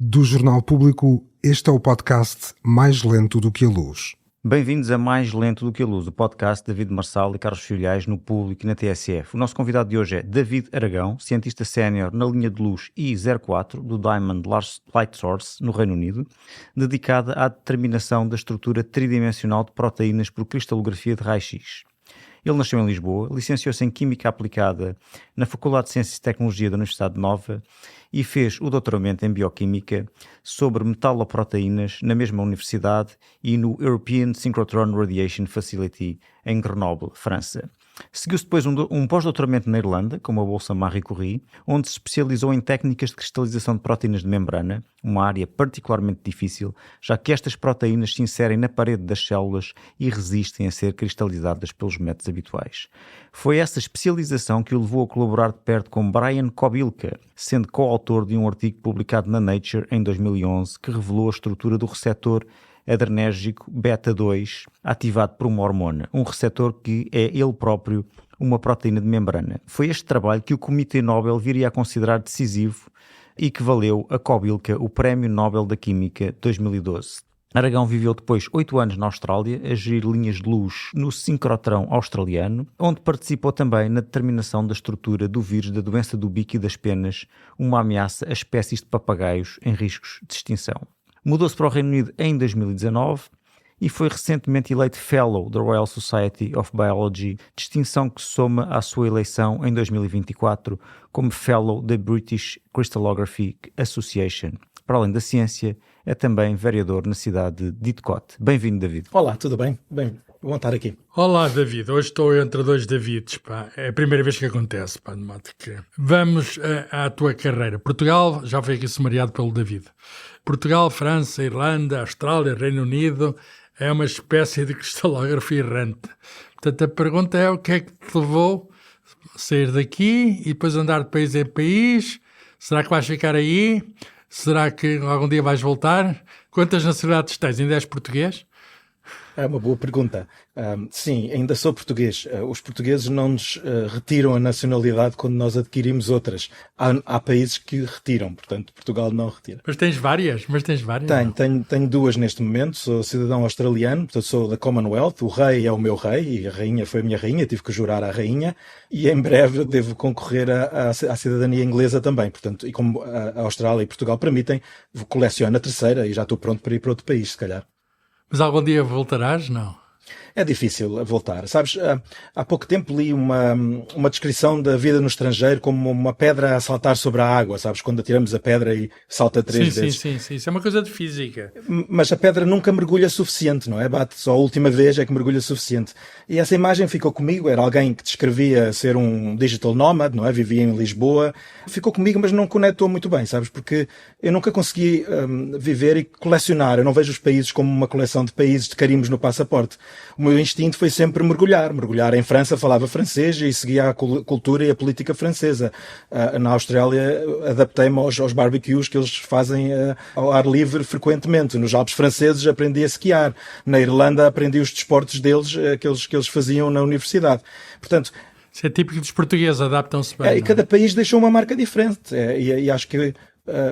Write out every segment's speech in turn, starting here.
Do Jornal Público, este é o podcast Mais Lento do que a Luz. Bem-vindos a Mais Lento do que a Luz, o podcast de David Marçal e Carlos Filhais no Público e na TSF. O nosso convidado de hoje é David Aragão, cientista sénior na linha de luz I04 do Diamond Large Light Source, no Reino Unido, dedicada à determinação da estrutura tridimensional de proteínas por cristalografia de raio-x. Ele nasceu em Lisboa, licenciou-se em Química Aplicada na Faculdade de Ciências e Tecnologia da Universidade de Nova e fez o doutoramento em Bioquímica sobre metaloproteínas na mesma universidade e no European Synchrotron Radiation Facility em Grenoble, França. Seguiu-se depois um pós-doutoramento na Irlanda, com uma bolsa Marie Curie, onde se especializou em técnicas de cristalização de proteínas de membrana, uma área particularmente difícil, já que estas proteínas se inserem na parede das células e resistem a ser cristalizadas pelos métodos habituais. Foi essa especialização que o levou a colaborar de perto com Brian Kobilka, sendo coautor de um artigo publicado na Nature em 2011 que revelou a estrutura do receptor adrenérgico beta-2 ativado por uma hormona, um receptor que é ele próprio uma proteína de membrana. Foi este trabalho que o Comitê Nobel viria a considerar decisivo e que valeu a Kobilka o Prémio Nobel da Química 2012. Aragão viveu depois 8 anos na Austrália a gerir linhas de luz no sincrotrão australiano, onde participou também na determinação da estrutura do vírus da doença do bico e das penas, uma ameaça a espécies de papagaios em riscos de extinção. Mudou-se para o Reino Unido em 2019 e foi recentemente eleito Fellow da Royal Society of Biology, distinção que se soma à sua eleição em 2024 como Fellow da British Crystallographic Association. Para além da ciência, é também vereador na cidade de Idcot. Bem-vindo, David. Olá, tudo bem? Bem, bom estar aqui. Olá, David. Hoje estou entre dois Davids, pá. É a primeira vez que acontece, pá, de modo que... Vamos à tua carreira. Portugal, já foi aqui sumariado pelo David. Portugal, França, Irlanda, Austrália, Reino Unido, é uma espécie de cristalografia errante. Portanto, a pergunta é o que é que te levou a sair daqui e depois andar de país em país? Será que vais ficar aí? Será que algum dia vais voltar? Quantas nacionalidades tens? Ainda és português? É uma boa pergunta. Sim, ainda sou português. Os portugueses não nos retiram a nacionalidade quando nós adquirimos outras. Há países que retiram, portanto, Portugal não retira. Mas tens várias? Tenho duas neste momento. Sou cidadão australiano, portanto sou da Commonwealth. O rei é o meu rei e a rainha foi a minha rainha. Tive que jurar à rainha. E em breve devo concorrer à cidadania inglesa também. Portanto, e como a Austrália e Portugal permitem, coleciono a terceira e já estou pronto para ir para outro país, se calhar. Mas algum dia voltarás? Não. É difícil voltar. Sabes, há pouco tempo li uma descrição da vida no estrangeiro como uma pedra a saltar sobre a água, sabes? Quando atiramos a pedra e salta três vezes. Sim. Isso é uma coisa de física. Mas a pedra nunca mergulha suficiente, não é? Bate só a última vez é que mergulha suficiente. E essa imagem ficou comigo. Era alguém que descrevia ser um digital nomad, não é? Vivia em Lisboa. Ficou comigo, mas não conectou muito bem, sabes? Porque eu nunca consegui viver e colecionar. Eu não vejo os países como uma coleção de países de carimbos no passaporte. O meu instinto foi sempre mergulhar. Mergulhar em França, falava francês e seguia a cultura e a política francesa. Na Austrália, adaptei-me aos barbecues que eles fazem ao ar livre frequentemente. Nos Alpes franceses aprendi a esquiar. Na Irlanda aprendi os desportos deles, que eles faziam na universidade. Portanto, isso é típico dos portugueses, adaptam-se bem. E cada país deixou uma marca diferente. E acho que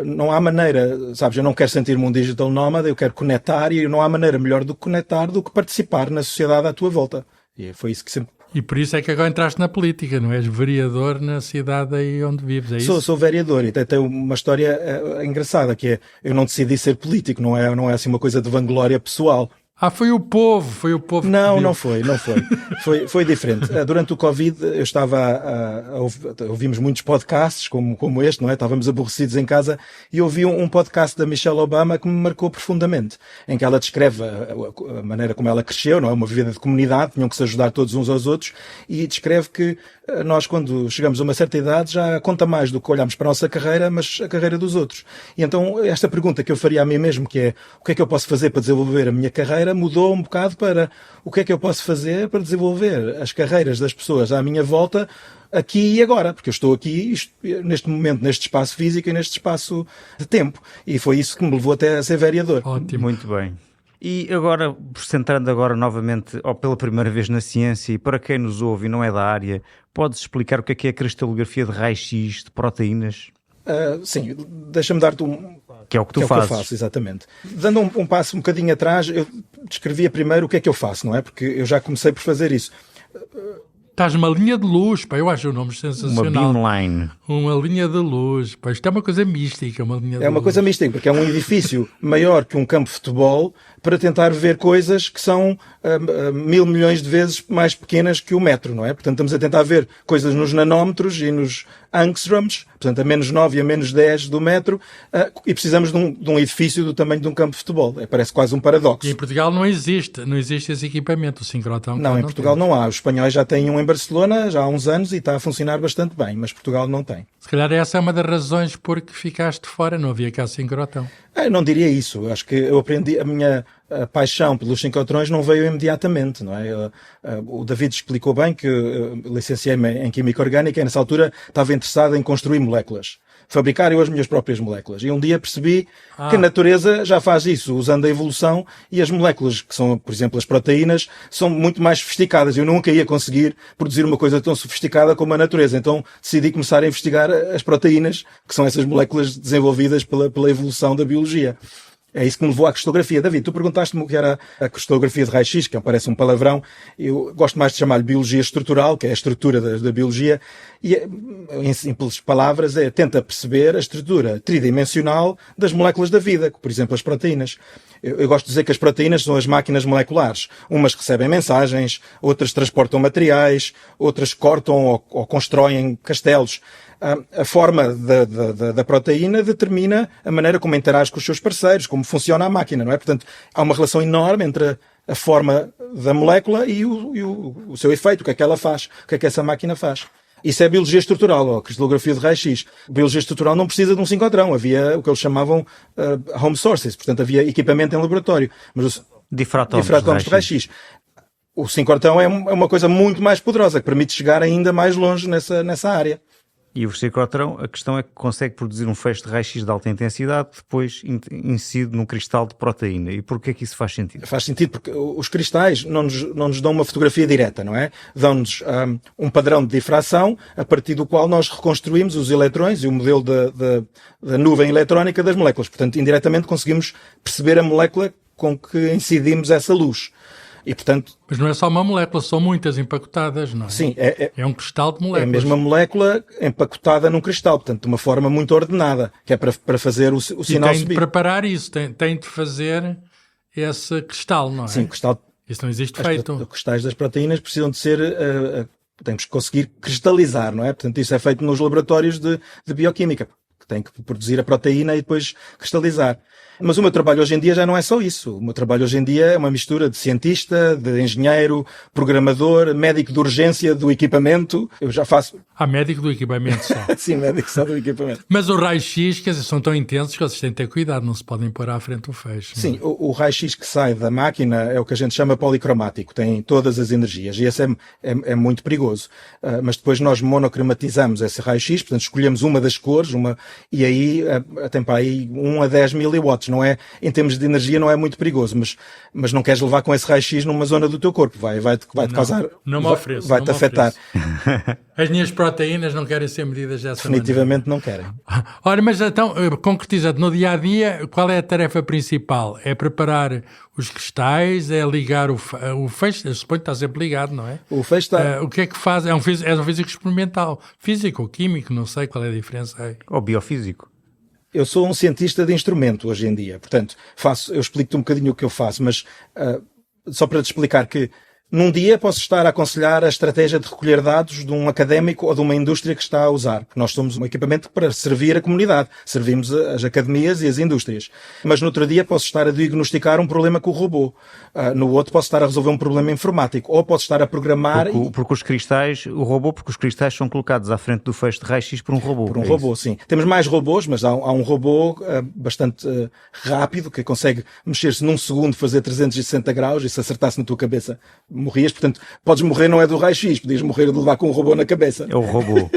não há maneira, sabes, eu não quero sentir-me um digital nómada, eu quero conectar e não há maneira melhor do que conectar do que participar na sociedade à tua volta. E foi isso que sempre... E por isso é que agora entraste na política, não és vereador na cidade aí onde vives, é isso? Sou vereador e tem uma história engraçada, que é, eu não decidi ser político, não é assim uma coisa de vanglória pessoal. Foi o povo. Não foi. Foi diferente. Durante o Covid eu ouvimos muitos podcasts como este, não é? Estávamos aborrecidos em casa e ouvi um podcast da Michelle Obama que me marcou profundamente, em que ela descreve a maneira como ela cresceu, não é? Uma vida de comunidade, tinham que se ajudar todos uns aos outros, e descreve que nós, quando chegamos a uma certa idade, já conta mais do que olhamos para a nossa carreira, mas a carreira dos outros. E então esta pergunta que eu faria a mim mesmo, que é o que é que eu posso fazer para desenvolver a minha carreira, mudou um bocado para o que é que eu posso fazer para desenvolver as carreiras das pessoas à minha volta aqui e agora, porque eu estou aqui neste momento, neste espaço físico e neste espaço de tempo. E foi isso que me levou até a ser vereador. Ótimo. Muito bem. E agora, centrando agora novamente, ou pela primeira vez na ciência, e para quem nos ouve e não é da área, podes explicar o que é a cristalografia de raio-x de proteínas? Sim, deixa-me dar-te Que é o que tu que fazes. eu faço, exatamente. Dando um passo um bocadinho atrás, eu descrevia primeiro o que é que eu faço, não é? Porque eu já comecei por fazer isso. Estás numa linha de luz, pá, eu acho o nome Uma sensacional. beamline. Uma linha de luz, pá, isto é uma coisa mística, uma linha de luz. É uma coisa mística, porque é um edifício maior que um campo de futebol para tentar ver coisas que são 1.000 milhões de vezes mais pequenas que o metro, não é? Portanto, estamos a tentar ver coisas nos nanómetros e nos angstroms, portanto, a menos 9 e a menos 10 do metro, e precisamos de um edifício do tamanho de um campo de futebol. Parece quase um paradoxo. E em Portugal não existe esse equipamento, o sincrotão. Não, em Portugal não há. Os espanhóis já têm um em Barcelona, já há uns anos, e está a funcionar bastante bem, mas Portugal não tem. Se calhar essa é uma das razões porque ficaste fora, não havia cá sincrotão. Eu não diria isso. Eu acho que eu aprendi, a minha paixão pelos sincrotrões não veio imediatamente, não é? O David explicou bem que licenciei-me em Química Orgânica e nessa altura estava interessado em construir moléculas. Fabricar eu as minhas próprias moléculas. E um dia percebi que a natureza já faz isso, usando a evolução, e as moléculas, que são, por exemplo, as proteínas, são muito mais sofisticadas. Eu nunca ia conseguir produzir uma coisa tão sofisticada como a natureza. Então decidi começar a investigar as proteínas, que são essas moléculas desenvolvidas pela evolução da biologia. É isso que me levou à cristografia. David, tu perguntaste-me o que era a cristografia de raio-x, que parece um palavrão. Eu gosto mais de chamar-lhe biologia estrutural, que é a estrutura da biologia, e em simples palavras tenta perceber a estrutura tridimensional das moléculas da vida, por exemplo, as proteínas. Eu gosto de dizer que as proteínas são as máquinas moleculares. Umas recebem mensagens, outras transportam materiais, outras cortam ou constroem castelos. A forma da proteína determina a maneira como interage com os seus parceiros, como funciona a máquina, não é? Portanto, há uma relação enorme entre a forma da molécula e o seu efeito, o que é que ela faz, o que é que essa máquina faz. Isso é biologia estrutural, ou cristalografia de raio-x. Biologia estrutural não precisa de um sincrotrão. Havia o que eles chamavam home sources, portanto havia equipamento em laboratório. Mas Difratómetros de raio-x. O sincrotrão é uma coisa muito mais poderosa, que permite chegar ainda mais longe nessa área. E o sincrotrão, a questão é que consegue produzir um feixe de raio-x de alta intensidade, depois incide num cristal de proteína. E porquê que isso faz sentido? Faz sentido porque os cristais não nos dão uma fotografia direta, não é? Dão-nos um padrão de difração a partir do qual nós reconstruímos os eletrões e o modelo da nuvem eletrónica das moléculas. Portanto, indiretamente conseguimos perceber a molécula com que incidimos essa luz. E, portanto, mas não é só uma molécula, são muitas empacotadas, não é? Sim, é um cristal de moléculas. É a mesma molécula empacotada num cristal, portanto, de uma forma muito ordenada, que é para fazer o sinal subir. E tem de preparar isso, tem de fazer esse cristal, não é? Sim, o cristal. Isso não existe feito. Os cristais das proteínas precisam de ser... temos que conseguir cristalizar, não é? Portanto, isso é feito nos laboratórios de bioquímica, que tem que produzir a proteína e depois cristalizar. Mas o meu trabalho hoje em dia já não é só isso. O meu trabalho hoje em dia é uma mistura de cientista, de engenheiro, programador, médico de urgência do equipamento. Eu já faço... médico do equipamento só. Sim, médico só do equipamento. Mas o raio-x, quer dizer, são tão intensos que vocês têm de ter cuidado, não se podem pôr à frente o feixe. Sim, o raio-x que sai da máquina é o que a gente chama policromático, tem todas as energias, e esse é muito perigoso. Mas depois nós monocromatizamos esse raio-x, portanto escolhemos uma das cores, e aí tem para aí 1 a 10 miliwatts. Não é, em termos de energia não é muito perigoso, mas não queres levar com esse raio-x numa zona do teu corpo, vai-te causar, não me ofereço, vai-te afetar. As minhas proteínas não querem ser medidas dessa Definitivamente maneira. não querem. Ora, mas então, concretizando, no dia-a-dia, qual é a tarefa principal? É preparar os cristais, é ligar o feixe, eu suponho que está sempre ligado, não é? O feixe está... o que é que faz? É um físico experimental, físico ou químico, não sei qual é a diferença aí. Ou biofísico. Eu sou um cientista de instrumento hoje em dia, portanto, eu explico-te um bocadinho o que eu faço, mas só para te explicar que num dia posso estar a aconselhar a estratégia de recolher dados de um académico ou de uma indústria que está a usar, porque nós somos um equipamento para servir a comunidade, servimos as academias e as indústrias. Mas no outro dia posso estar a diagnosticar um problema com o robô, no outro posso estar a resolver um problema informático, ou posso estar a programar... Porque os cristais são colocados à frente do feixe de raio-x por um robô. Por um robô, sim. Temos mais robôs, mas há um robô bastante rápido, que consegue mexer-se num segundo, fazer 360 graus, e se acertasse na tua cabeça... morrias, portanto, podes morrer não é do raio-x, podias morrer de levar com um robô na cabeça. É o robô.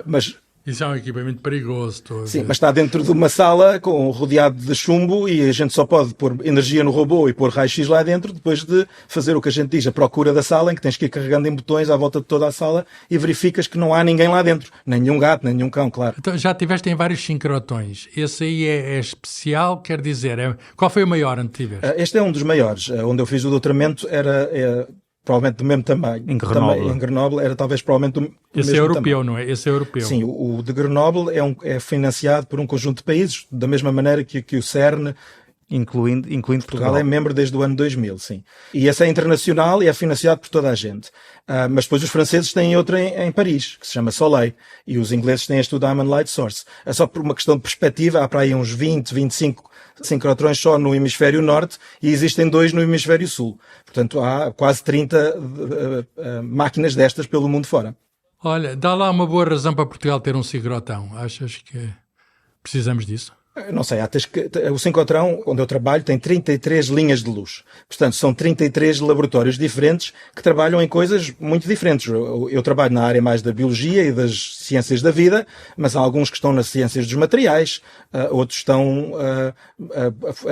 Mas Isso é um equipamento perigoso. Sim, mas está dentro de uma sala rodeado de chumbo e a gente só pode pôr energia no robô e pôr raio-x lá dentro depois de fazer o que a gente diz, a procura da sala, em que tens que ir carregando em botões à volta de toda a sala e verificas que não há ninguém lá dentro. Nenhum gato, nenhum cão, claro. Então, já tiveste em vários sincrotões. Esse aí é especial, quer dizer, qual foi o maior onde tiveste? Este é um dos maiores. Onde eu fiz o doutoramento era provavelmente do mesmo tamanho. Em Grenoble. Em Grenoble era talvez provavelmente do Esse mesmo é europeu, tamanho. não é? Esse é europeu. Sim, o de Grenoble é financiado por um conjunto de países, da mesma maneira que o CERN, Incluindo Portugal é membro desde o ano 2000, sim. E esse é internacional e é financiado por toda a gente. Mas depois os franceses têm outro em Paris, que se chama Soleil, e os ingleses têm este Diamond Light Source. É só por uma questão de perspectiva, há para aí uns 20, 25 sincrotrões só no hemisfério norte e existem 2 no hemisfério sul. Portanto, há quase 30 máquinas destas pelo mundo fora. Olha, dá lá uma boa razão para Portugal ter um sincrotão. Achas que precisamos disso? Não sei, o sincrotrão, onde eu trabalho, tem 33 linhas de luz. Portanto, são 33 laboratórios diferentes que trabalham em coisas muito diferentes. Eu trabalho na área mais da biologia e das ciências da vida, mas há alguns que estão nas ciências dos materiais, outros estão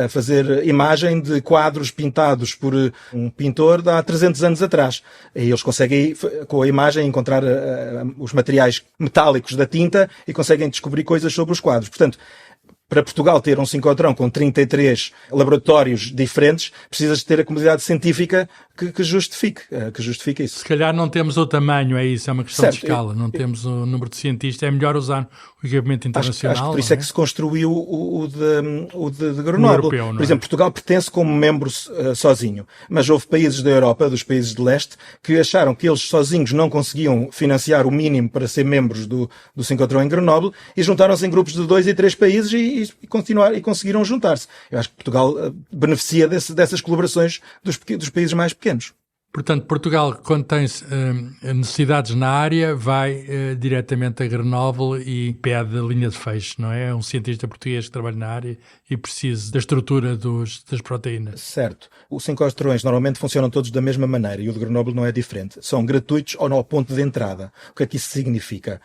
a fazer imagem de quadros pintados por um pintor de há 300 anos atrás. E eles conseguem, com a imagem, encontrar os materiais metálicos da tinta e conseguem descobrir coisas sobre os quadros. Portanto, para Portugal ter um sincrotrão com 33 laboratórios diferentes, precisas ter a comunidade científica que justifique isso. Se calhar não temos o tamanho, é isso, é uma questão de Certo. escala, não temos o número de cientistas, é melhor usar o equipamento internacional. Acho que por isso é que se construiu o de Grenoble. europeu, não é? Por exemplo, Portugal pertence como membro sozinho, mas houve países da Europa, dos países de leste, que acharam que eles sozinhos não conseguiam financiar o mínimo para ser membros do sincrotrão em Grenoble e juntaram-se em grupos de 2 e 3 países e conseguiram juntar-se. Eu acho que Portugal beneficia dessas colaborações dos países mais pequenos. Portanto, Portugal, quando tem necessidades na área, vai diretamente a Grenoble e pede a linha de feixe, não é? É um cientista português que trabalha na área e precisa da estrutura das proteínas. Certo. Os sincrotrões normalmente funcionam todos da mesma maneira e o de Grenoble não é diferente. São gratuitos ou no ponto de entrada. O que é que isso significa?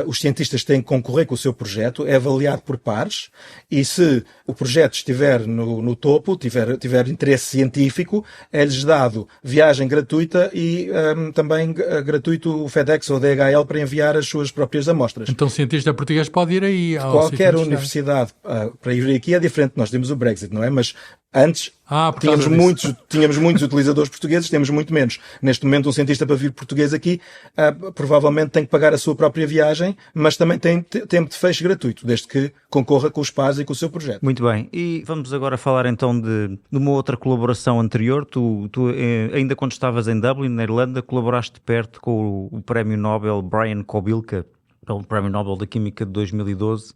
Os cientistas têm que concorrer com o seu projeto, é avaliado por pares e se o projeto estiver no topo, tiver interesse científico, é-lhes dado viagem gratuita e também gratuito o FedEx ou DHL para enviar as suas próprias amostras. Então o cientista português pode ir aí ao Qualquer sítio onde universidade para ir aqui é diferente. Nós temos o Brexit, não é? Mas antes por causa tínhamos muitos utilizadores portugueses, temos muito menos. Neste momento, um cientista para vir português aqui provavelmente tem que pagar a sua própria viagem, mas também tem tempo de fecho gratuito, desde que concorra com os pares e com o seu projeto. Muito bem, e vamos agora falar então de uma outra colaboração anterior. Tu ainda quando estavas em Dublin, na Irlanda, colaboraste perto com o Prémio Nobel Brian Kobilka, pelo Prémio Nobel da Química de 2012,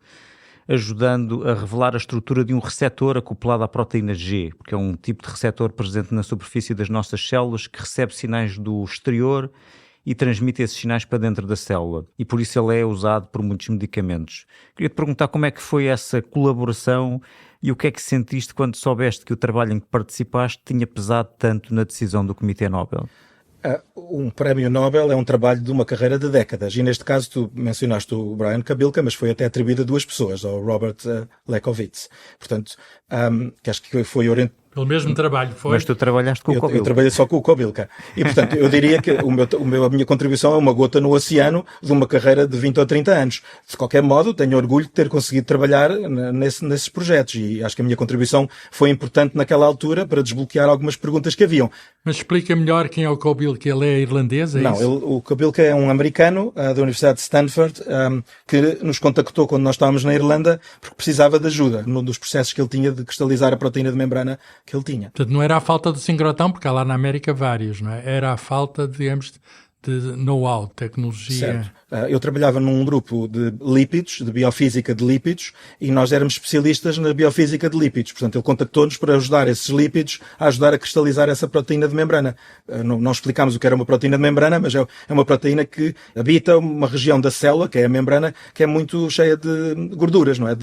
ajudando a revelar a estrutura de um receptor acoplado à proteína G, porque é um tipo de receptor presente na superfície das nossas células que recebe sinais do exterior e transmite esses sinais para dentro da célula, e por isso ele é usado por muitos medicamentos. Queria-te perguntar como é que foi essa colaboração e o que é que sentiste quando soubeste que o trabalho em que participaste tinha pesado tanto na decisão do Comitê Nobel? Um prémio Nobel é um trabalho de uma carreira de décadas e neste caso tu mencionaste o Brian Kobilka, mas foi até atribuído a 2 pessoas, ao Robert Lekowitz. Portanto, que acho que foi orientado pelo mesmo trabalho, foi? Mas tu trabalhaste com o Kobilka. Eu trabalhei só com o Kobilka. E, portanto, eu diria que a minha contribuição é uma gota no oceano de uma carreira de 20 ou 30 anos. De qualquer modo, tenho orgulho de ter conseguido trabalhar nesses projetos e acho que a minha contribuição foi importante naquela altura para desbloquear algumas perguntas que haviam. Mas explica melhor quem é o Kobilka. Ele é irlandês, é isso? Não, o Kobilka é um americano da Universidade de Stanford que nos contactou quando nós estávamos na Irlanda porque precisava de ajuda num dos processos que ele tinha de cristalizar a proteína de membrana que ele tinha. Portanto, não era a falta do sincrotão, porque há lá na América vários, não é? Era a falta, digamos, de know-how, tecnologia. Certo. Eu trabalhava num grupo de lípidos, de biofísica de lípidos, e nós éramos especialistas na biofísica de lípidos. Portanto, ele contactou-nos para ajudar esses lípidos a ajudar a cristalizar essa proteína de membrana. Não explicámos o que era uma proteína de membrana, mas é uma proteína que habita uma região da célula, que é a membrana, que é muito cheia de gorduras, não é?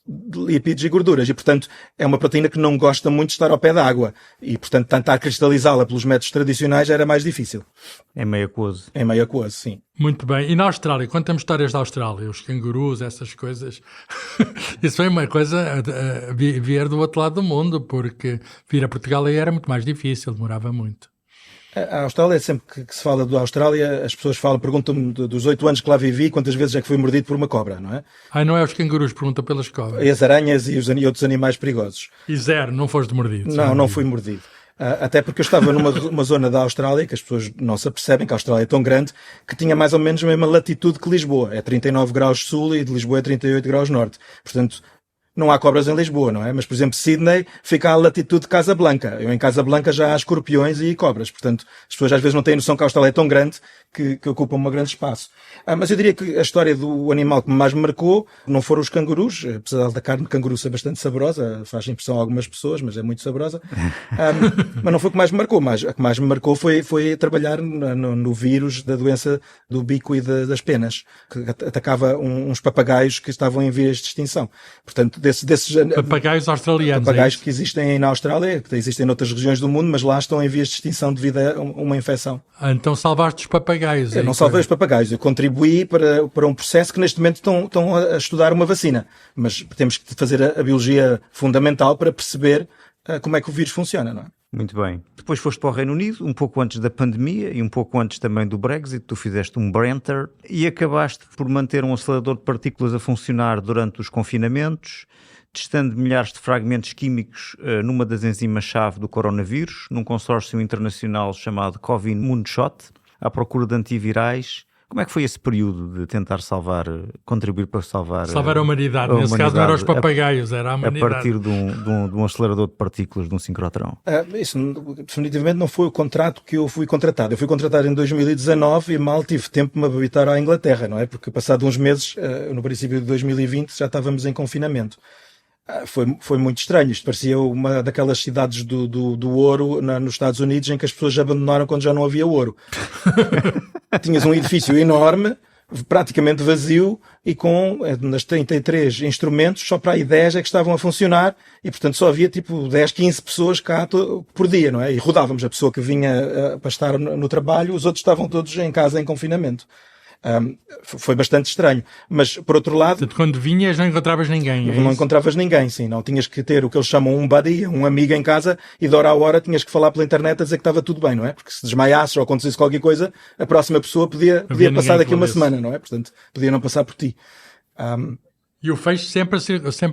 de lípidos e gorduras. E, portanto, é uma proteína que não gosta muito de estar ao pé da água. E, portanto, tentar cristalizá-la pelos métodos tradicionais era mais difícil. É meio aquoso. É meio aquoso, sim. Muito bem. E na Austrália, conta-me histórias da Austrália, os cangurus, essas coisas. Isso foi uma coisa a vir do outro lado do mundo, porque vir a Portugal aí era muito mais difícil, demorava muito. A Austrália, sempre que se fala da Austrália, as pessoas perguntam-me dos 8 anos que lá vivi, quantas vezes é que fui mordido por uma cobra, não é? Não é os cangurus, pergunta pelas cobras. E as aranhas e outros animais perigosos. E zero, não foste mordido? Não fui mordido. Até porque eu estava numa zona da Austrália, que as pessoas não se apercebem que a Austrália é tão grande, que tinha mais ou menos a mesma latitude que Lisboa. É 39 graus sul e de Lisboa é 38 graus norte. Portanto, não há cobras em Lisboa, não é? Mas, por exemplo, Sydney fica à latitude de Casablanca. Eu em Casablanca já há escorpiões e cobras. Portanto, as pessoas às vezes não têm noção que a Austrália é tão grande que ocupa um grande espaço. Mas eu diria que a história do animal que mais me marcou não foram os cangurus, apesar da carne de canguru ser bastante saborosa, faz impressão a algumas pessoas, mas é muito saborosa. Mas não foi o que mais me marcou. A que mais me marcou foi trabalhar no vírus da doença do bico e das penas, que atacava uns papagaios que estavam em vias de extinção. Portanto, desses papagaios australianos. Papagaios que existem na Austrália, que existem noutras regiões do mundo, mas lá estão em vias de extinção devido a uma infecção. Então salvaste os papagaios. Eu não salvei os papagaios, eu contribuí para um processo que neste momento estão a estudar uma vacina. Mas temos que fazer a biologia fundamental para perceber como é que o vírus funciona, não é? Muito bem. Depois foste para o Reino Unido, um pouco antes da pandemia e um pouco antes também do Brexit. Tu fizeste um Brenter e acabaste por manter um acelerador de partículas a funcionar durante os confinamentos, testando milhares de fragmentos químicos numa das enzimas-chave do coronavírus, num consórcio internacional chamado Covid Moonshot, à procura de antivirais. Como é que foi esse período de tentar contribuir para salvar a humanidade? Nesse caso não eram os papagaios, era a humanidade. A partir de um acelerador de partículas, de um sincrotrão. Isso definitivamente não foi o contrato que eu fui contratado. Eu fui contratado em 2019 e mal tive tempo de me habitar à Inglaterra, não é? Porque passado uns meses, no princípio de 2020, já estávamos em confinamento. Foi muito estranho. Isto parecia uma daquelas cidades do ouro nos Estados Unidos em que as pessoas abandonaram quando já não havia ouro. Tinhas um edifício enorme, praticamente vazio, e com nas 33 instrumentos, só para aí 10 é que estavam a funcionar, e portanto só havia tipo 10, 15 pessoas cá por dia, não é? E rodávamos a pessoa que vinha para estar no trabalho, os outros estavam todos em casa em confinamento. Foi bastante estranho, mas por outro lado... Portanto, quando vinhas não encontravas ninguém, não encontravas ninguém, sim, não. Tinhas que ter o que eles chamam um buddy, um amigo em casa, e de hora a hora tinhas que falar pela internet a dizer que estava tudo bem, não é? Porque se desmaiasses ou acontecesse qualquer coisa, a próxima pessoa podia passar daqui uma semana, não é? Portanto, podia não passar por ti. E o feixe sempre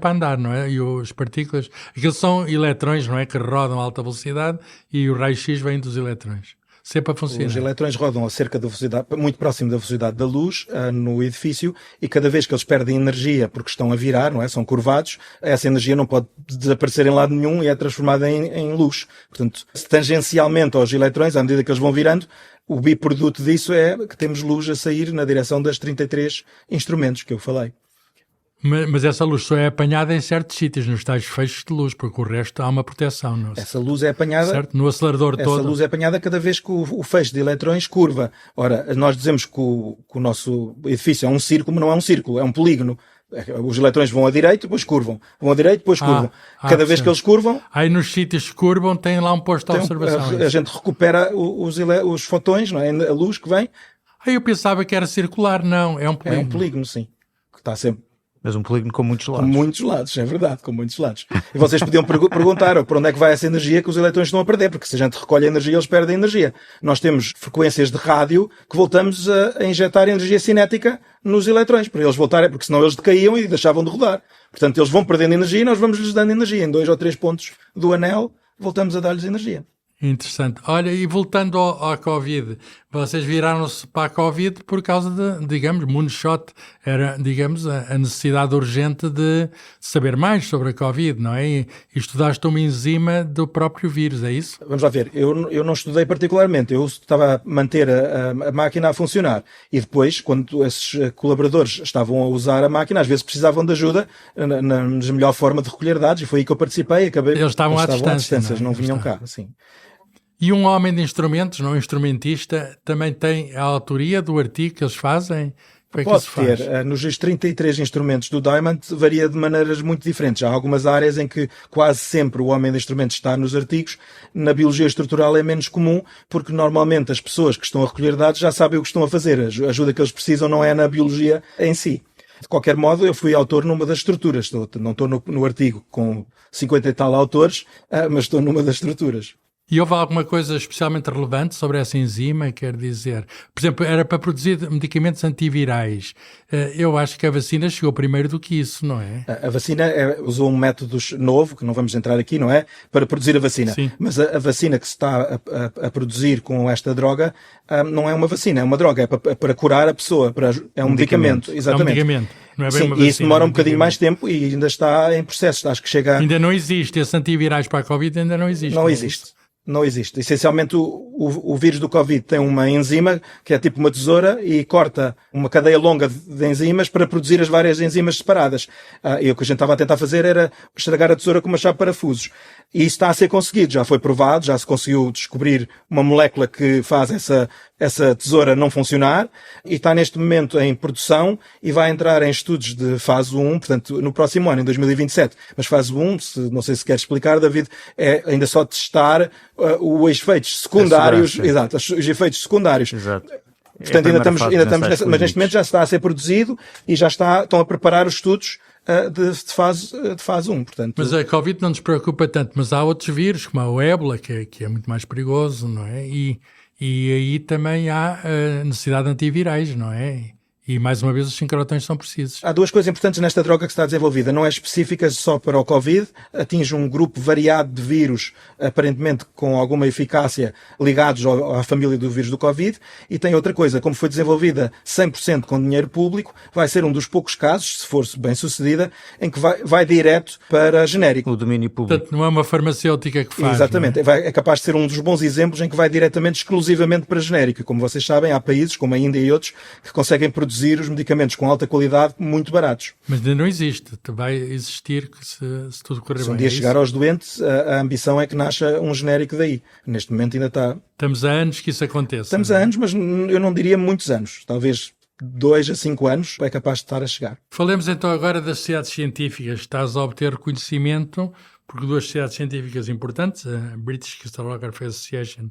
a andar, não é? E as partículas... Aquilo são eletrões, não é? Que rodam a alta velocidade e o raio-x vem dos eletrões. Sempre a funcionar. Os eletrões rodam a cerca da velocidade, muito próximo da velocidade da luz, no edifício, e cada vez que eles perdem energia porque estão a virar, não é? São curvados, essa energia não pode desaparecer em lado nenhum e é transformada em luz. Portanto, tangencialmente aos eletrões, à medida que eles vão virando, o biproduto disso é que temos luz a sair na direção das 33 instrumentos que eu falei. Mas essa luz só é apanhada em certos sítios, nos tais feixes de luz, porque o resto há uma proteção. Não? Essa luz é apanhada... Certo? No acelerador todo. Essa luz é apanhada cada vez que o feixe de eletrões curva. Ora, nós dizemos que o nosso edifício é um círculo, mas não é um círculo, é um polígono. Os eletrões vão à direita, depois curvam. Vão à direita, depois curvam. Cada vez que eles curvam... Aí nos sítios que curvam tem lá um posto de observação. A gente recupera os fotões, não é? A luz que vem. Aí eu pensava que era circular, não. É um polígono. É um polígono, sim. Que está sempre... Mas um polígono com muitos lados. Com muitos lados, é verdade, com muitos lados. E vocês podiam perguntar para onde é que vai essa energia que os eletrões estão a perder, porque se a gente recolhe a energia, eles perdem energia. Nós temos frequências de rádio que voltamos a injetar energia cinética nos eletrões, para eles voltarem, porque senão eles decaíam e deixavam de rodar. Portanto, eles vão perdendo energia e nós vamos-lhes dando energia. Em 2 ou 3 pontos do anel, voltamos a dar-lhes energia. Interessante. Olha, e voltando à Covid, vocês viraram-se para a Covid por causa de, digamos, Moonshot. Era, digamos, a necessidade urgente de saber mais sobre a Covid, não é? E estudaste uma enzima do próprio vírus, é isso? Vamos lá ver. Eu não estudei particularmente. Eu estava a manter a máquina a funcionar. E depois, quando esses colaboradores estavam a usar a máquina, às vezes precisavam de ajuda na melhor forma de recolher dados. E foi aí que eu participei. Eles estavam à distância. Não vinham cá, sim. E um homem de instrumentos, não instrumentista, também tem a autoria do artigo que eles fazem, Como é que Pode isso faz? ter. Nos 33 instrumentos do Diamond varia de maneiras muito diferentes. Há algumas áreas em que quase sempre o homem de instrumentos está nos artigos. Na biologia estrutural é menos comum, porque normalmente as pessoas que estão a recolher dados já sabem o que estão a fazer. A ajuda que eles precisam não é na biologia em si. De qualquer modo, eu fui autor numa das estruturas. Não estou no artigo com 50 e tal autores, mas estou numa das estruturas. E houve alguma coisa especialmente relevante sobre essa enzima? Quer dizer, por exemplo, era para produzir medicamentos antivirais. Eu acho que a vacina chegou primeiro do que isso, não é? A vacina usou um método novo, que não vamos entrar aqui, não é? Para produzir a vacina. Sim. Mas a vacina que se está a produzir com esta droga não é uma vacina, é uma droga, é para curar a pessoa, é um medicamento. Exatamente. É um medicamento, não é bem Sim, uma vacina. e isso demora um bocadinho mais tempo e ainda está em processo. Acho que chega... Ainda não existe. Esse antivirais para a Covid ainda não existe. Não existe. Não existe. Essencialmente, o vírus do Covid tem uma enzima que é tipo uma tesoura e corta uma cadeia longa de enzimas para produzir as várias enzimas separadas. E o que a gente estava a tentar fazer era estragar a tesoura com uma chave de parafusos. E isso está a ser conseguido. Já foi provado, já se conseguiu descobrir uma molécula que faz essa tesoura não funcionar e está neste momento em produção e vai entrar em estudos de fase 1, portanto, no próximo ano, em 2027. Mas fase 1, não sei se quer explicar, David, é ainda só testar os efeitos secundários. Exato, os efeitos secundários. Exato. Portanto, ainda estamos mas neste momento já está a ser produzido e já estão a preparar os estudos de fase 1, portanto... Mas a Covid não nos preocupa tanto, mas há outros vírus, como o ébola, que é muito mais perigoso, não é? E aí também há necessidade de antivirais, não é? E, mais uma vez, os sincrotões são precisos. Há duas coisas importantes nesta droga que está desenvolvida. Não é específica só para o Covid, atinge um grupo variado de vírus, aparentemente com alguma eficácia, ligados à família do vírus do Covid. E tem outra coisa, como foi desenvolvida 100% com dinheiro público, vai ser um dos poucos casos, se for bem sucedida, em que vai direto para genérico. O domínio público. Portanto, não é uma farmacêutica que faz. Exatamente. Não é? É capaz de ser um dos bons exemplos em que vai diretamente, exclusivamente para genérico. E como vocês sabem, há países, como a Índia e outros, que conseguem produzir os medicamentos com alta qualidade muito baratos. Mas ainda não existe. Vai existir se tudo correr bem. Se um dia chegar aos doentes, a ambição é que nasça um genérico daí. Neste momento ainda está... Estamos há anos que isso aconteça. Estamos há anos, mas eu não diria muitos anos. Talvez 2 a 5 anos é capaz de estar a chegar. Falemos então agora das sociedades científicas. Estás a obter reconhecimento porque duas sociedades científicas importantes, a British Crystallography Association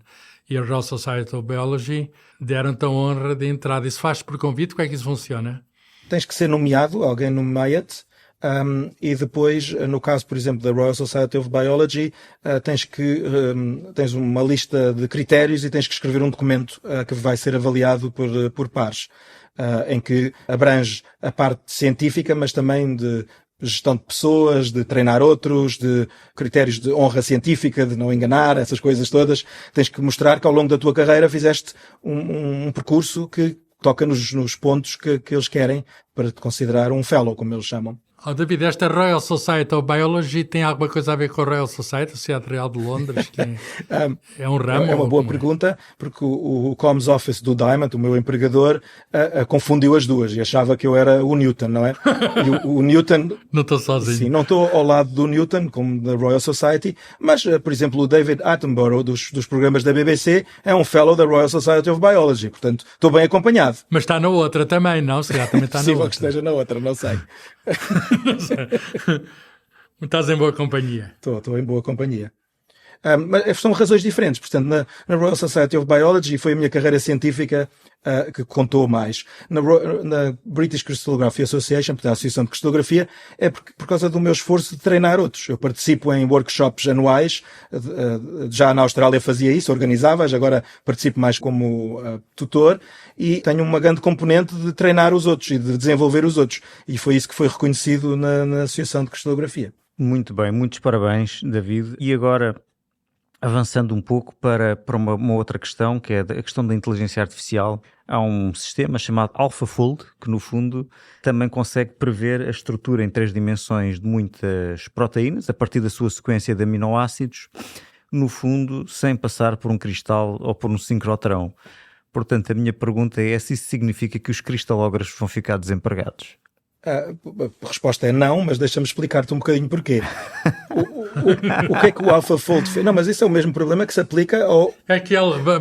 e a Royal Society of Biology, deram-te a honra de entrada. Isso faz por convite? Como é que isso funciona? Tens que ser nomeado, alguém nomeia-te, e depois, no caso, por exemplo, da Royal Society of Biology, tens uma lista de critérios e tens que escrever um documento que vai ser avaliado por pares, em que abrange a parte científica, mas também de gestão de pessoas, de treinar outros, de critérios de honra científica, de não enganar, essas coisas todas. Tens que mostrar que ao longo da tua carreira fizeste um percurso que toca nos pontos que eles querem para te considerar um fellow, como eles chamam. Oh, David, esta Royal Society of Biology tem alguma coisa a ver com a Royal Society, a Sociedade Real de Londres? Que é um ramo? É uma boa pergunta, porque o Comms Office do Diamond, o meu empregador, confundiu as duas e achava que eu era o Newton, não é? E o Newton... Não estou sozinho. Sim, não estou ao lado do Newton, como da Royal Society, mas, por exemplo, o David Attenborough, dos programas da BBC, é um fellow da Royal Society of Biology, portanto, estou bem acompanhado. Mas está na outra também, não? Se calhar também está na Possível outra. que esteja na outra, não sei. Estás em boa companhia. Estou em boa companhia. Mas são razões diferentes. Portanto, na Royal Society of Biology foi a minha carreira científica que contou mais. Na British Crystallography Association, portanto, a Associação de Cristalografia, é por causa do meu esforço de treinar outros. Eu participo em workshops anuais, já na Austrália fazia isso, organizava, agora participo mais como tutor, e tenho uma grande componente de treinar os outros e de desenvolver os outros. E foi isso que foi reconhecido na Associação de Cristalografia. Muito bem, muitos parabéns, David. E agora, avançando um pouco para uma outra questão, que é a questão da inteligência artificial, há um sistema chamado AlphaFold, que no fundo também consegue prever a estrutura em 3 dimensões de muitas proteínas, a partir da sua sequência de aminoácidos, no fundo, sem passar por um cristal ou por um sincrotrão. Portanto, a minha pergunta é se isso significa que os cristalógrafos vão ficar desempregados. A resposta é não, mas deixa-me explicar-te um bocadinho porquê. O que é que o AlphaFold fez? Não, mas isso é o mesmo problema que se aplica ao...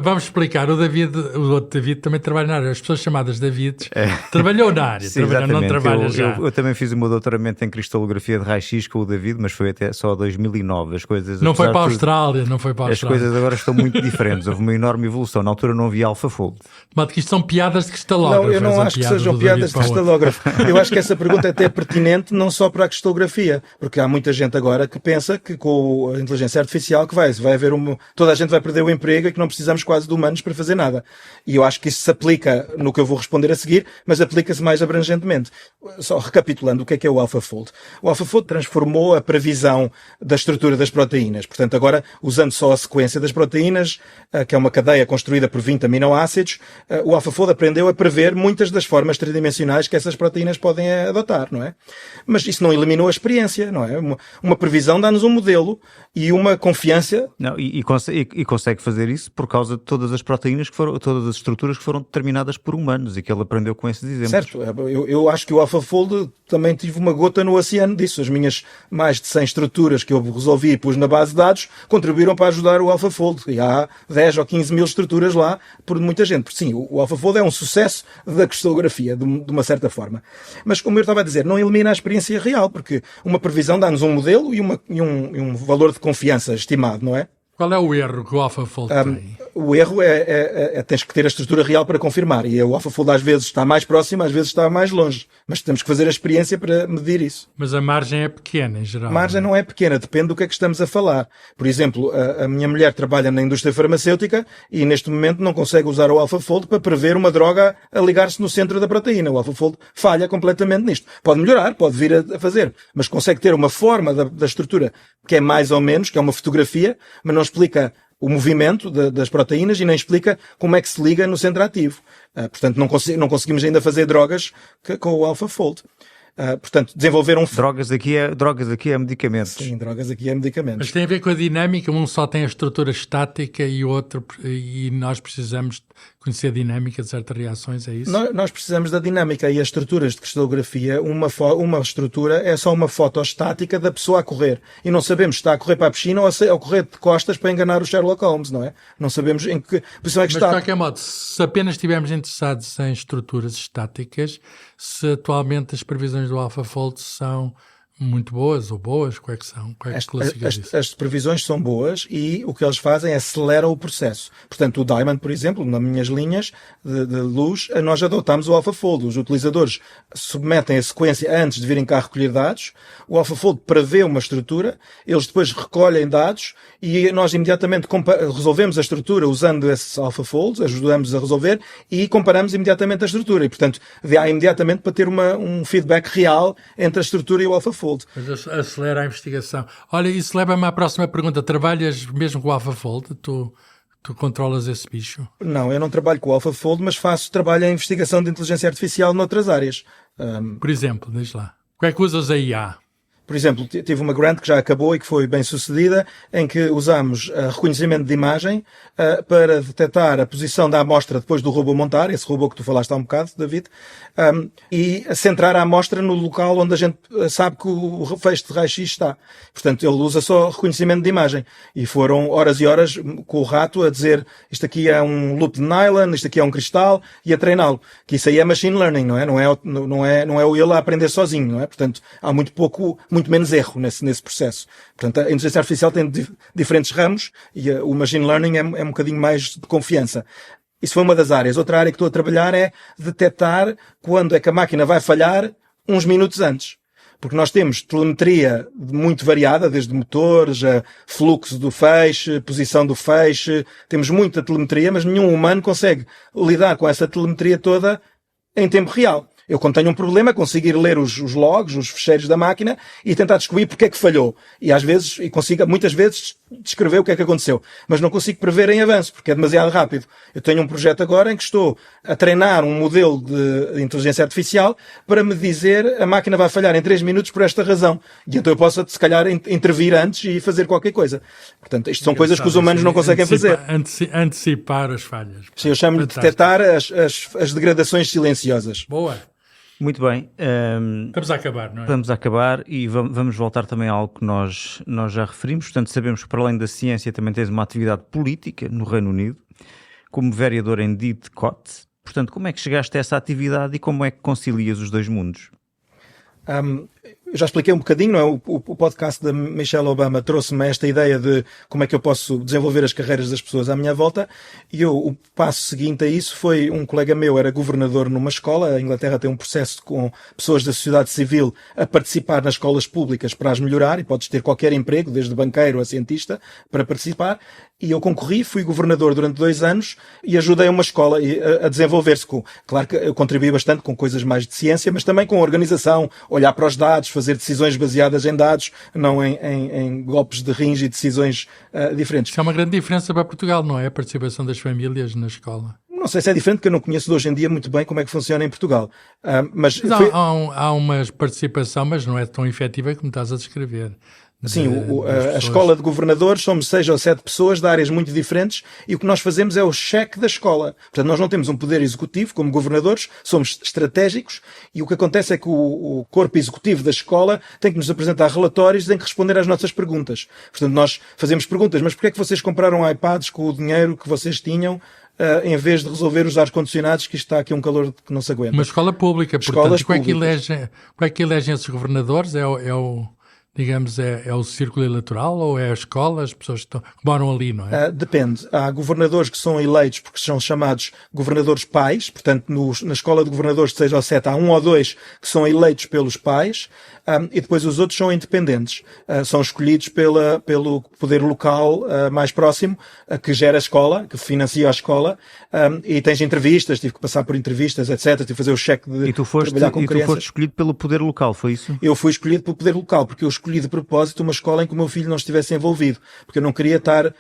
Vamos explicar, o outro David também trabalha na área, as pessoas chamadas Davids, trabalhou na área, Sim, não trabalha já. Eu também fiz o meu doutoramento em cristalografia de raio-x com o David, mas foi até só 2009. As coisas, não foi para a Austrália, não foi para a Austrália. As coisas agora estão muito diferentes, houve uma enorme evolução. Na altura não havia AlphaFold. Mas que isto são piadas de cristalógrafo. Não, eu não acho que sejam piadas de cristalógrafo. Eu acho que essa pergunta é até pertinente não só para a cristalografia, porque há muita gente agora que pensa que com a inteligência artificial que vai haver toda a gente vai perder o emprego e que não precisamos quase de humanos para fazer nada. E eu acho que isso se aplica no que eu vou responder a seguir, mas aplica-se mais abrangentemente. Só recapitulando, o que é o AlphaFold? O AlphaFold transformou a previsão da estrutura das proteínas. Portanto, agora, usando só a sequência das proteínas, que é uma cadeia construída por 20 aminoácidos, o AlphaFold aprendeu a prever muitas das formas tridimensionais que essas proteínas podem adotar, não é? Mas isso não eliminou a experiência, não é? Uma previsão dá-nos um modelo e uma confiança... Não, e consegue fazer isso por causa de todas as proteínas todas as estruturas que foram determinadas por humanos e que ele aprendeu com esses exemplos. Certo, eu acho que o AlphaFold também tive uma gota no oceano disso. As minhas mais de 100 estruturas que eu resolvi e pus na base de dados contribuíram para ajudar o AlphaFold. E há 10 ou 15 mil estruturas lá por muita gente. Porque sim, o AlphaFold é um sucesso da cristalografia, de uma certa forma. Mas como eu estava a dizer, não elimina a experiência real, porque uma previsão dá-nos um modelo e um valor de confiança estimado, não é? Qual é o erro que o AlphaFold tem? O erro é tens que ter a estrutura real para confirmar. E o AlphaFold às vezes está mais próximo, às vezes está mais longe. Mas temos que fazer a experiência para medir isso. Mas a margem é pequena, em geral. A margem não é pequena, depende do que é que estamos a falar. Por exemplo, a minha mulher trabalha na indústria farmacêutica e neste momento não consegue usar o AlphaFold para prever uma droga a ligar-se no centro da proteína. O AlphaFold falha completamente nisto. Pode melhorar, pode vir a fazer, mas consegue ter uma forma da estrutura que é mais ou menos, que é uma fotografia, mas não explica o movimento das proteínas e nem explica como é que se liga no centro ativo. Portanto, não conseguimos ainda fazer drogas com o AlphaFold. Portanto, desenvolver Drogas aqui é medicamentos. Sim, drogas aqui é medicamentos. Mas tem a ver com a dinâmica, um só tem a estrutura estática e o outro, e nós precisamos conhecer a dinâmica de certas reações, é isso? Nós precisamos da dinâmica e as estruturas de cristalografia, uma estrutura é só uma foto estática da pessoa a correr. E não sabemos se está a correr para a piscina ou a correr de costas para enganar o Sherlock Holmes, não é? Não sabemos em que posição é que está. Mas de qualquer modo, se apenas estivermos interessados em estruturas estáticas, se atualmente as previsões do AlphaFold são muito boas ou boas, qual é que são? Qual é que classificas isso? As previsões são boas e o que eles fazem é aceleram o processo. Portanto, o Diamond, por exemplo, nas minhas linhas de luz, nós adotamos o AlphaFold. Os utilizadores submetem a sequência antes de virem cá recolher dados. O AlphaFold prevê uma estrutura, eles depois recolhem dados e nós imediatamente resolvemos a estrutura usando esses AlphaFolds, ajudamos a resolver e comparamos imediatamente a estrutura. E, portanto, há imediatamente para ter um feedback real entre a estrutura e o AlphaFold. Mas acelera a investigação. Olha, isso leva-me à próxima pergunta. Trabalhas mesmo com o AlphaFold? Tu controlas esse bicho? Não, eu não trabalho com o AlphaFold, mas trabalho em investigação de inteligência artificial noutras áreas. Por exemplo, diz lá. Como é que usas a IA? Por exemplo, tive uma grant que já acabou e que foi bem sucedida, em que usámos reconhecimento de imagem para detectar a posição da amostra depois do robô montar, esse robô que tu falaste há um bocado, David, e centrar a amostra no local onde a gente sabe que o feixe de raio-x está. Portanto, ele usa só reconhecimento de imagem. E foram horas e horas com o rato a dizer isto aqui é um loop de nylon, isto aqui é um cristal, e a treiná-lo. Que isso aí é machine learning, não é? Não é ele a aprender sozinho, não é? Portanto, há muito menos erro nesse processo. Portanto, a inteligência artificial tem diferentes ramos e o machine learning é um bocadinho mais de confiança. Isso foi uma das áreas. Outra área que estou a trabalhar é detectar quando é que a máquina vai falhar uns minutos antes. Porque nós temos telemetria muito variada, desde motores, a fluxo do feixe, posição do feixe. Temos muita telemetria, mas nenhum humano consegue lidar com essa telemetria toda em tempo real. Eu, quando tenho um problema, consigo ir ler os logs, os ficheiros da máquina e tentar descobrir porque é que falhou. E consigo, muitas vezes, descrever o que é que aconteceu. Mas não consigo prever em avanço, porque é demasiado rápido. Eu tenho um projeto agora em que estou a treinar um modelo de inteligência artificial para me dizer a máquina vai falhar em 3 minutos por esta razão. E então eu posso, se calhar, intervir antes e fazer qualquer coisa. Portanto, isto são coisas que os humanos não conseguem fazer. Antecipar as falhas. Sim, eu chamo-lhe de detectar as degradações silenciosas. Boa. Muito bem. Estamos a acabar, não é? Vamos acabar e vamos voltar também a algo que nós já referimos. Portanto, sabemos que para além da ciência também tens uma atividade política no Reino Unido, como vereador em Didcot. Portanto, como é que chegaste a essa atividade e como é que concilias os dois mundos? Eu já expliquei um bocadinho, não é? O podcast da Michelle Obama trouxe-me esta ideia de como é que eu posso desenvolver as carreiras das pessoas à minha volta, e o passo seguinte a isso foi um colega meu, era governador numa escola. A Inglaterra tem um processo com pessoas da sociedade civil a participar nas escolas públicas para as melhorar, e podes ter qualquer emprego, desde banqueiro a cientista, para participar, e eu concorri, fui governador durante 2 anos e ajudei uma escola a desenvolver-se. Claro que eu contribuí bastante com coisas mais de ciência, mas também com organização, olhar para os dados, fazer decisões baseadas em dados, não em golpes de rins e decisões diferentes. Isso é uma grande diferença para Portugal, não é? A participação das famílias na escola. Não sei se é diferente, porque eu não conheço de hoje em dia muito bem como é que funciona em Portugal. Mas há uma participação, mas não é tão efetiva como estás a descrever. Sim, a escola de governadores somos 6 ou 7 pessoas de áreas muito diferentes, e o que nós fazemos é o cheque da escola. Portanto, nós não temos um poder executivo como governadores, somos estratégicos, e o que acontece é que o corpo executivo da escola tem que nos apresentar relatórios e tem que responder às nossas perguntas. Portanto, nós fazemos perguntas: mas porquê é que vocês compraram iPads com o dinheiro que vocês tinham, em vez de resolver os ar-condicionados, que isto está aqui um calor que não se aguenta? Uma escola pública, portanto, como é que elegem esses governadores? Digamos, é o círculo eleitoral ou é a escola, as pessoas que moram ali, não é? Depende. Há governadores que são eleitos porque são chamados governadores pais. Portanto, na escola de governadores de 6 ou 7 há 1 ou 2 que são eleitos pelos pais, e depois os outros são independentes. São escolhidos pelo poder local mais próximo, que gera a escola, que financia a escola, e tens entrevistas, tive que passar por entrevistas, etc. Tive que fazer o cheque de trabalhar com crianças. E tu foste escolhido pelo poder local, foi isso? Eu fui escolhido pelo poder local, porque eu escolhi de propósito uma escola em que o meu filho não estivesse envolvido, porque eu não queria estar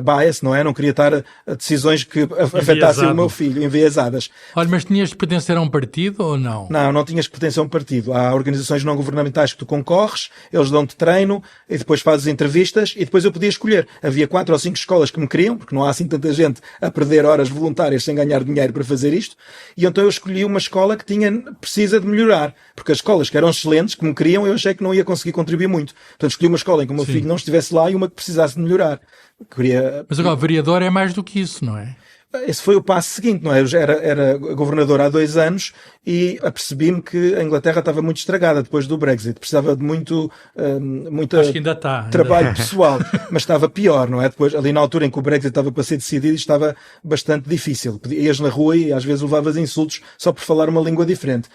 bias, não é? Não queria estar a decisões que afetassem o meu filho, enviesadas. Olha, mas tinhas de pertencer a um partido ou não? Não tinhas que pertencer a um partido. Há organizações não governamentais que tu concorres, eles dão-te treino e depois fazes entrevistas, e depois eu podia escolher. Havia 4 ou 5 escolas que me queriam, porque não há assim tanta gente a perder horas voluntárias sem ganhar dinheiro para fazer isto, e então eu escolhi uma escola que precisa de melhorar, porque as escolas que eram excelentes, que me queriam, eu achei que não ia conseguir contribuir muito. Portanto, escolhi uma escola em que o meu filho não estivesse lá e uma que precisasse de melhorar. Mas agora, vereador é mais do que isso, não é? Esse foi o passo seguinte, não é? Eu já era governador há 2 anos e apercebi-me que a Inglaterra estava muito estragada depois do Brexit. Precisava de muito Acho que ainda está. Trabalho pessoal, mas estava pior, não é? Depois, ali na altura em que o Brexit estava para ser decidido, estava bastante difícil. Ias na rua e às vezes levavas insultos só por falar uma língua diferente.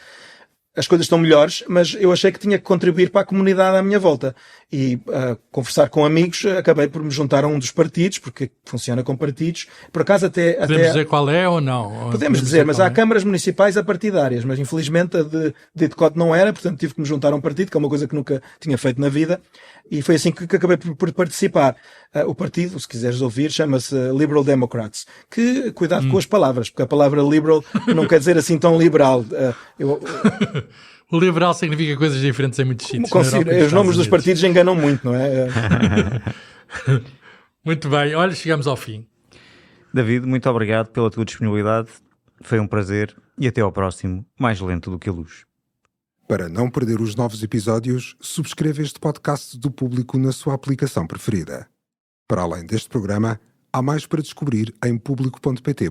As coisas estão melhores, mas eu achei que tinha que contribuir para a comunidade à minha volta. E conversar com amigos, acabei por me juntar a um dos partidos, porque funciona com partidos. Por acaso Podemos dizer qual é ou não? Podemos dizer, mas há câmaras municipais apartidárias, mas infelizmente a de Didcot não era, portanto tive que me juntar a um partido, que é uma coisa que nunca tinha feito na vida, e foi assim que acabei por participar. O partido, se quiseres ouvir, chama-se Liberal Democrats, que, cuidado com as palavras, porque a palavra liberal não quer dizer assim tão liberal. O liberal significa coisas diferentes em muitos sítios. Os nomes dos partidos enganam muito, não é? Muito bem, olha, chegamos ao fim. David, muito obrigado pela tua disponibilidade. Foi um prazer e até ao próximo, Mais Lento do que a Luz. Para não perder os novos episódios, subscreva este podcast do Público na sua aplicação preferida. Para além deste programa, há mais para descobrir em público.pt.